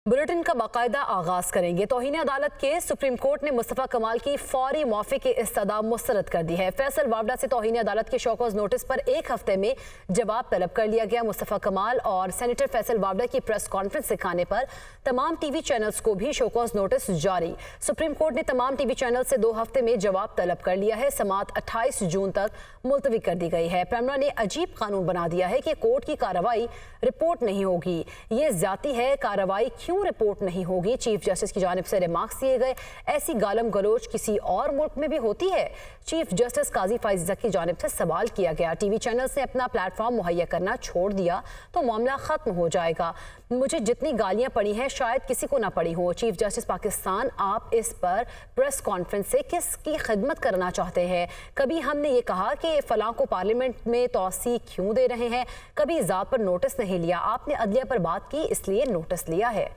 Bulletin का बाकायदा आगाज करेंगे। तौहीन अदालत के सुप्रीम कोर्ट ने मुस्तफ़ा कमाल की फौरी माफी की इस्तदा मुस्तरद कर दी है। फैसल वावडा से तौहीन अदालत के शोकॉज नोटिस पर एक हफ्ते में जवाब तलब कर लिया गया। मुस्तफ़ा कमाल और सेनेटर फैसल वावडा की प्रेस कॉन्फ्रेंस दिखाने पर तमाम टीवी चैनल्स को भी शोकॉज नोटिस जारी। सुप्रीम कोर्ट ने तमाम टीवी चैनल से 2 हफ्ते में जवाब तलब कर लिया है। समाअत 28 जून तक मुलतवी कर दी गई है। पैमरा ने अजीब कानून बना दिया है कि कोर्ट की कार्रवाई रिपोर्ट नहीं होगी। ये ज्यादती है, कार्रवाई क्यों रिपोर्ट नहीं होगी? चीफ जस्टिस की जानिब से रिमार्क्स दिए गए। ऐसी गालम गलोच किसी और मुल्क में भी होती है? चीफ जस्टिस काजी फाइज़ की जानिब से सवाल किया गया। टीवी चैनल्स ने अपना प्लेटफॉर्म मुहैया करना छोड़ दिया तो मामला खत्म हो जाएगा। मुझे जितनी गालियां पड़ी हैं शायद किसी को ना पड़ी हो। चीफ जस्टिस पाकिस्तान, आप इस पर प्रेस कॉन्फ्रेंस से किसकी खिदमत करना चाहते हैं? कभी हमने ये कहा कि फलां को पार्लियामेंट में तौसी क्यों दे रहे हैं? कभी ज़ात पर नोटिस नहीं लिया। आपने अदलिया पर बात की इसलिए नोटिस लिया है।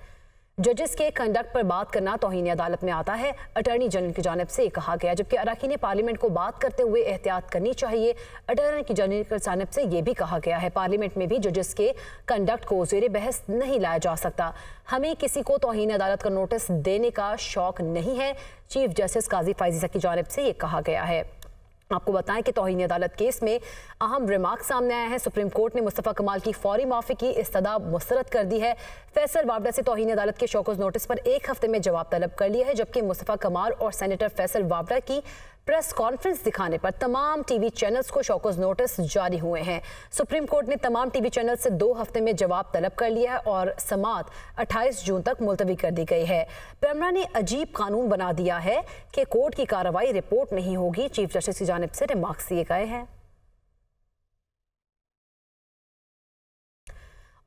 जजेस के कंडक्ट पर बात करना तौहीन अदालत में आता है, अटॉर्नी जनरल की जानिब से कहा गया। जबकि अरकान पार्लियामेंट को बात करते हुए एहतियात करनी चाहिए, अटॉर्नी जनरल की जानिब से यह भी कहा गया है। पार्लियामेंट में भी जजेस के कंडक्ट को ज़ेर बहस नहीं लाया जा सकता। हमें किसी को तौहीन अदालत का नोटिस देने का शौक नहीं है, चीफ जस्टिस काजी फाइज़ की जानिब से ये कहा गया है। आपको बताएं कि तौहीन अदालत केस में अहम रिमार्क सामने आया है। सुप्रीम कोर्ट ने मुस्तफ़ा कमाल की फौरी माफी की इस्तदा मुस्तरद कर दी है। फैसल वावडा से तौहीन अदालत के शोकॉज नोटिस पर एक हफ्ते में जवाब तलब कर लिया है। जबकि मुस्तफ़ा कमाल और सेनेटर फैसल वावडा की प्रेस कॉन्फ्रेंस दिखाने पर तमाम टीवी चैनल्स को शोकॉज नोटिस जारी हुए हैं। सुप्रीम कोर्ट ने तमाम टीवी चैनल से 2 हफ्ते में जवाब तलब कर लिया है और समाअत 28 जून तक मुलतवी कर दी गई है। पैमरा ने अजीब कानून बना दिया है कि कोर्ट की कार्रवाई रिपोर्ट नहीं होगी। चीफ जस्टिस की जानिब से रिमार्क्स दिए गए हैं।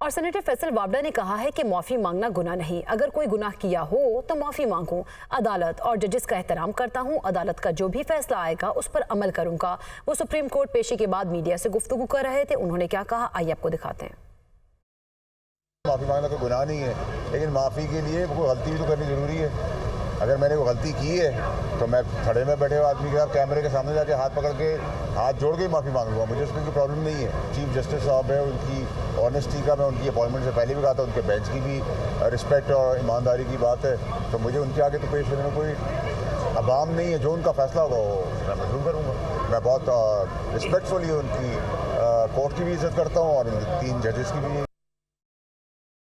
और सेनेटर फैसल वावडा ने कहा है कि माफ़ी मांगना गुनाह नहीं, अगर कोई गुनाह किया हो तो माफ़ी मांगूं। अदालत और जजेस का एहतराम करता हूं, अदालत का जो भी फैसला आएगा उस पर अमल करूंगा। वो सुप्रीम कोर्ट पेशी के बाद मीडिया से गुफ्तगू कर रहे थे। उन्होंने क्या कहा, आइए आपको दिखाते हैं। माफ़ी मांगना कोई गुनाह नहीं है, लेकिन माफ़ी के लिए कोई गलती भी तो करनी ज़रूरी है। अगर मैंने कोई गलती की है तो मैं खड़े में बैठे हुए आदमी के साथ कैमरे के सामने जाके हाथ पकड़ के हाथ जोड़ के ही माफ़ी मांग लूँगा। मुझे उसमें कोई प्रॉब्लम नहीं है। चीफ जस्टिस साहब है, उनकी ऑनेस्टी का मैं उनकी अपॉइंटमेंट से पहले भी कहा था, उनके बेंच की भी रिस्पेक्ट और ईमानदारी की बात है, तो मुझे उनके आगे तो पेश होने में कोई अबाम नहीं है। जो उनका फैसला होगा वो मैं मंजूर करूँगा। मैं बहुत रिस्पेक्टफुली उनकी कोर्ट की भी इज़्ज़त करता हूँ और 3 जजेस की भी।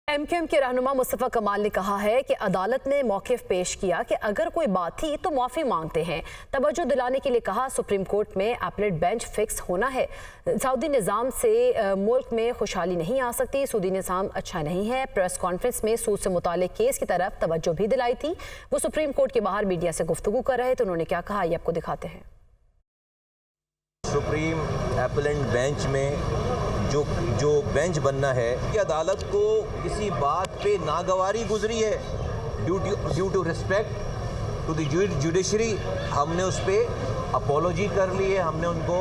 एमक्यूएम के रहनुमा मुस्तफ़ा कमाल ने कहा है कि अदालत ने मौक़िफ़ पेश किया कि अगर कोई बात थी तो माफ़ी मांगते हैं। तवज्जो दिलाने के लिए कहा, सुप्रीम कोर्ट में अपीलेट बेंच फिक्स होना है। सऊदी निज़ाम से मुल्क में खुशहाली नहीं आ सकती, सऊदी निज़ाम अच्छा नहीं है। प्रेस कॉन्फ्रेंस में सूद से मुतालिक केस की तरफ तवज्जो भी दिलाई थी। वो सुप्रीम कोर्ट के बाहर मीडिया से गुफ्तगू कर रहे थे। उन्होंने क्या कहा, ये आपको दिखाते हैं। सुप्रीम अपीलेट बेंच में जो बेंच बनना है कि अदालत को किसी बात पे नागवारी गुजरी है, due to respect to the judiciary, हमने उस पर अपोलॉजी कर ली है। हमने उनको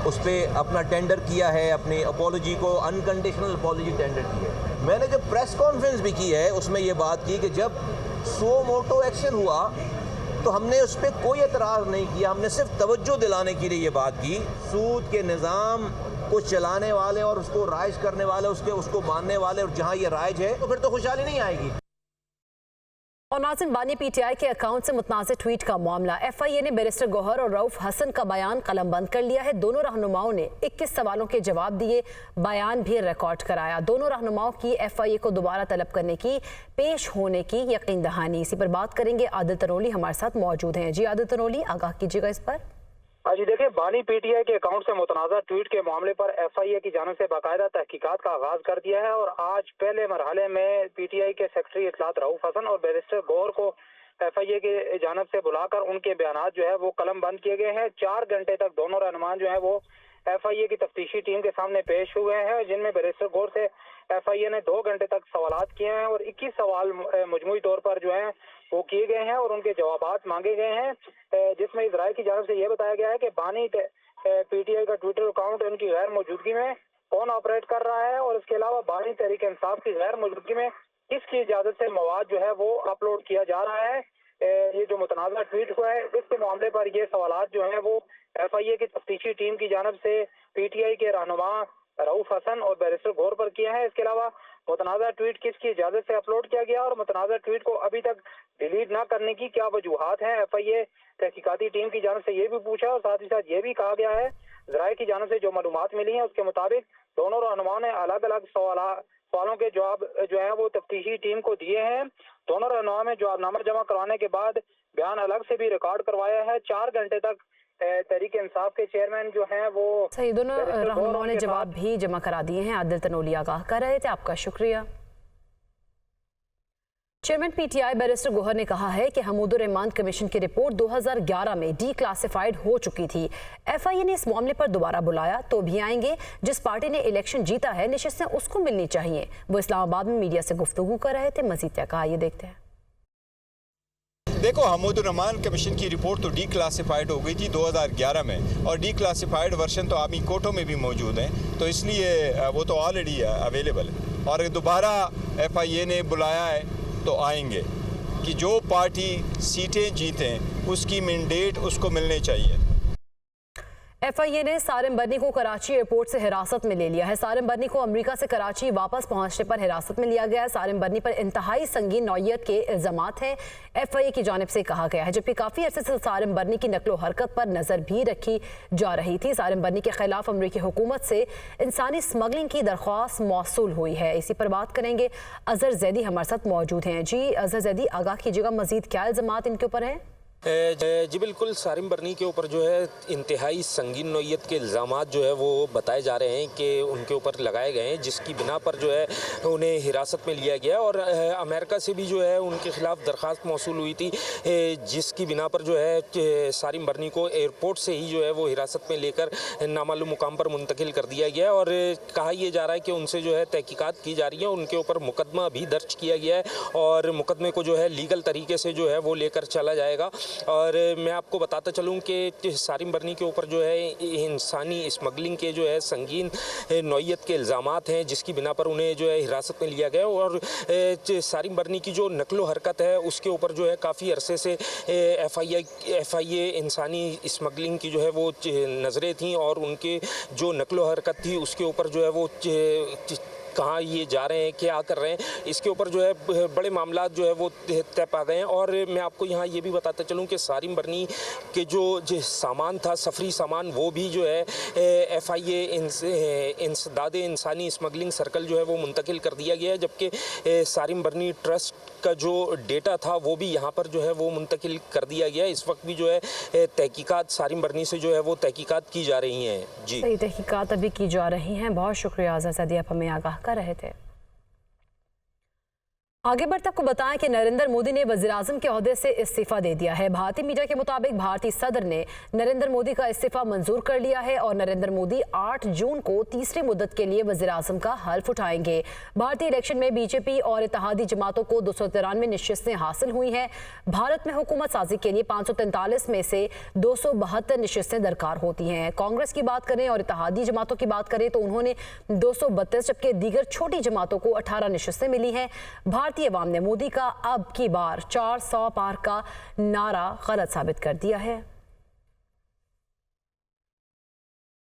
उस पर अपना टेंडर किया है, अपनी अपोलॉजी को अनकंडीशनल अपोलॉजी टेंडर की है। मैंने जब प्रेस कॉन्फ्रेंस भी की है उसमें ये बात की कि जब सो मोटो एक्शन हुआ तो हमने उस पर कोई एतराज़ नहीं किया। हमने सिर्फ तवज्जो दिलाने के लिए ये बात की। सूद के निज़ाम को चलाने वाले और उसको राइज करने वाले, उसको मानने वाले, और जहाँ ये राइज है तो फिर तो खुशहाली नहीं आएगी। और नाज़रीन, बानी पीटीआई के अकाउंट से मुतनाज़ ट्वीट का मामला। एफआईए ने बैरिस्टर गौहर और रऊफ हसन का बयान कलमबंद कर लिया है। दोनों रहनुमाओं ने 21 सवालों के जवाब दिए, बयान भी रिकॉर्ड कराया। दोनों रहनुमाओं की एफआईए को दोबारा तलब करने की, पेश होने की यकीन दहानी। इसी पर बात करेंगे। आदिल तनोली हमारे साथ मौजूद हैं। जी आदिल तनोली, आगाह कीजिएगा इस पर। जी देखिए, बानी पीटीआई के अकाउंट से मुतनाज़ा ट्वीट के मामले पर एफआईए की जानिब से बाकायदा तहकीकात का आगाज कर दिया है। और आज पहले मरहले में पीटीआई के सेक्रेटरी इत्तलात रऊफ हसन और बैरिस्टर गौहर को एफआईए की जानिब से बुलाकर उनके बयानात जो है वो कलम बंद किए गए हैं। 4 घंटे तक दोनों रहनुमान जो है वो एफआईए की तफ्तीशी टीम के सामने पेश हुए हैं, जिनमें बैरिस्टर गौहर से एफआईए ने 2 घंटे तक सवालात किए हैं और 21 सवाल मजमूई तौर पर जो है वो किए गए हैं और उनके जवाबात मांगे गए हैं, जिसमें इजराइल की जानिब से यह बताया गया है कि बानी पीटीआई का ट्विटर अकाउंट उनकी गैर मौजूदगी में कौन ऑपरेट कर रहा है और इसके अलावा बानी तहरीक इंसाफ की गैर मौजूदगी में किसकी इजाजत से मवाद जो है वो अपलोड किया जा रहा है। ये जो मुतनाज़ा ट्वीट हुआ है इसके मामले पर ये सवालात जो है वो एफआईए की तफ्तीशी टीम की जानिब से पीटीआई के रहनुमा रऊफ हसन और बैरिस्टर गौहर पर किया है। इसके अलावा मुतनाज़ा ट्वीट किसकी इजाज़त से अपलोड किया गया और मुतनाज़ा ट्वीट को अभी तक डिलीट ना करने की क्या वजूहात हैं। FIA तहकीकाती टीम की जानिब से ये भी पूछा और साथ ही साथ ये भी कहा गया है, ज़राए की जानिब से जो मालूमात मिली हैं उसके मुताबिक दोनों रहनुमाओं ने अलग अलग सवालों के जवाब जो है वो तफ्तीशी टीम को दिए हैं। दोनों रहनुमाओं में जवाबनामा जमा करवाने के बाद बयान अलग से भी रिकॉर्ड करवाया है। 4 घंटे तक तहरीक इंसाफ के चेयरमैन जो हैं वो सही, दोनों रहनुमाओं ने जवाब भी जमा करा दिए हैं। आदिल तनोली आगाह कर रहे थे, आपका शुक्रिया। चेयरमैन PTI बैरिस्टर गौहर ने कहा है कि हमूदुर रहमान कमीशन की रिपोर्ट 2011 में डिक्लासिफाइड हो चुकी थी। FIA ने इस मामले पर दोबारा बुलाया तो भी आएंगे। जिस पार्टी ने इलेक्शन जीता है निशिस्तें उसको मिलनी चाहिए। वो इस्लामाबाद में मीडिया से गुफ्तगू कर रहे थे। मजीद क्या कहा, ये देखते हैं। देखो, हमूदुर रहमान कमीशन की रिपोर्ट तो डिक्लासिफाइड हो गई थी 2011 में, और डिक्लासिफाइड वर्जन तो आर्मी कोर्टों में भी मौजूद हैं, तो इसलिए वो तो ऑलरेडी अवेलेबल है। और दोबारा FIA ने बुलाया है तो आएंगे कि जो पार्टी सीटें जीतें उसकी मैंडेट उसको मिलने चाहिए। FIA ने सारिम बर्नी को कराची एयरपोर्ट से हिरासत में ले लिया है। सारिम बर्नी को अमेरिका से कराची वापस पहुंचने पर हिरासत में लिया गया है। सारिम बर्नी पर इंतहाई संगीन नौयत के इल्जामात हैं, FIA की जानिब से कहा गया है, जबकि काफ़ी अरसे से सारिम बर्नी की नकलो हरकत पर नज़र भी रखी जा रही थी। सारिम बर्नी के खिलाफ अमरीकी हुकूमत से इंसानी स्मगलिंग की दरख्वास्त मौसूल हुई है। इसी पर बात करेंगे। अजहर जैदी हमारे साथ मौजूद हैं। जी अजहर जैदी, आगाह कीजिएगा, मजीद क्या इल्जामात इनके ऊपर हैं? जी बिल्कुल, सारिम बर्नी के ऊपर जो है इंतहाई संगीन नौयत के इल्ज़ामात जो है वो बताए जा रहे हैं कि उनके ऊपर लगाए गए हैं, जिसकी बिना पर जो है उन्हें हिरासत में लिया गया और अमेरिका से भी जो है उनके ख़िलाफ़ दरख्वास्त मौसूल हुई थी, जिसकी बिना पर जो है सारिम बर्नी को एयरपोर्ट से ही जो है वो हिरासत में लेकर नामालूम मुकाम पर मुंतकिल कर दिया गया और कहा यह जा रहा है कि उनसे जो है तहकीकात की जा रही है। उनके ऊपर मुकदमा भी दर्ज किया गया है और मुकदमे को जो है लीगल तरीके से जो है वो लेकर चला जाएगा। और मैं आपको बताता चलूं कि सारिम बर्नी के ऊपर जो है इंसानी स्मगलिंग के जो है संगीन नौयत के इल्ज़ामात हैं, जिसकी बिना पर उन्हें जो है हिरासत में लिया गया और सारिम बर्नी की जो नकलो हरकत है उसके ऊपर जो है काफ़ी अरसे से FIA इंसानी स्मगलिंग की जो है वो नज़रें थीं और उनके जो नकलो हरकत थी उसके ऊपर जो है वो कहाँ ये जा रहे हैं, क्या कर रहे हैं, इसके ऊपर जो है बड़े मामला जो है वो तय पा गए हैं। और मैं आपको यहाँ ये भी बताता चलूँ कि सारिम बर्नी के जो सामान था, सफरी सामान, वो भी जो है FIA इंसदाद इंसानी स्मगलिंग सर्कल जो है वो मुंतकिल कर दिया गया है, जबकि सारिम बर्नी ट्रस्ट का जो डेटा था वो भी यहाँ पर जो है वो मुंतकिल कर दिया गया है। इस वक्त भी जो है तहकीकात सारिम बर्नी से जो है वो तहकीकात की जा रही हैं। जी सही, तहकीकात अभी की जा रही हैं। बहुत शुक्रिया अजहर जैदी, आप हमें आगाह कर रहे थे। आगे बढ़ते आपको बताएं कि नरेंद्र मोदी ने वज़ीर-ए-आज़म के ओहदे से इस्तीफा दे दिया है। भारतीय मीडिया के मुताबिक भारतीय सदर ने नरेंद्र मोदी का इस्तीफा मंजूर कर लिया है और नरेंद्र मोदी 8 जून को तीसरी मुद्दत के लिए वज़ीर-ए-आज़म का हल्फ उठाएंगे। भारतीय इलेक्शन में बीजेपी और इत्तेहादी जमातों को 293 निशिस्तें हासिल हुई हैं। भारत में हुकूमत साजी के लिए 543 में से 272 निशिस्तें दरकार होती हैं। कांग्रेस की बात करें और इत्तेहादी जमातों की बात करें तो उन्होंने 232, जबकि दीगर छोटी जमातों को 18 निशिस्तें मिली हैं। भारतीय अवाम ने मोदी का अब की बार 400 पार का नारा गलत साबित कर दिया है।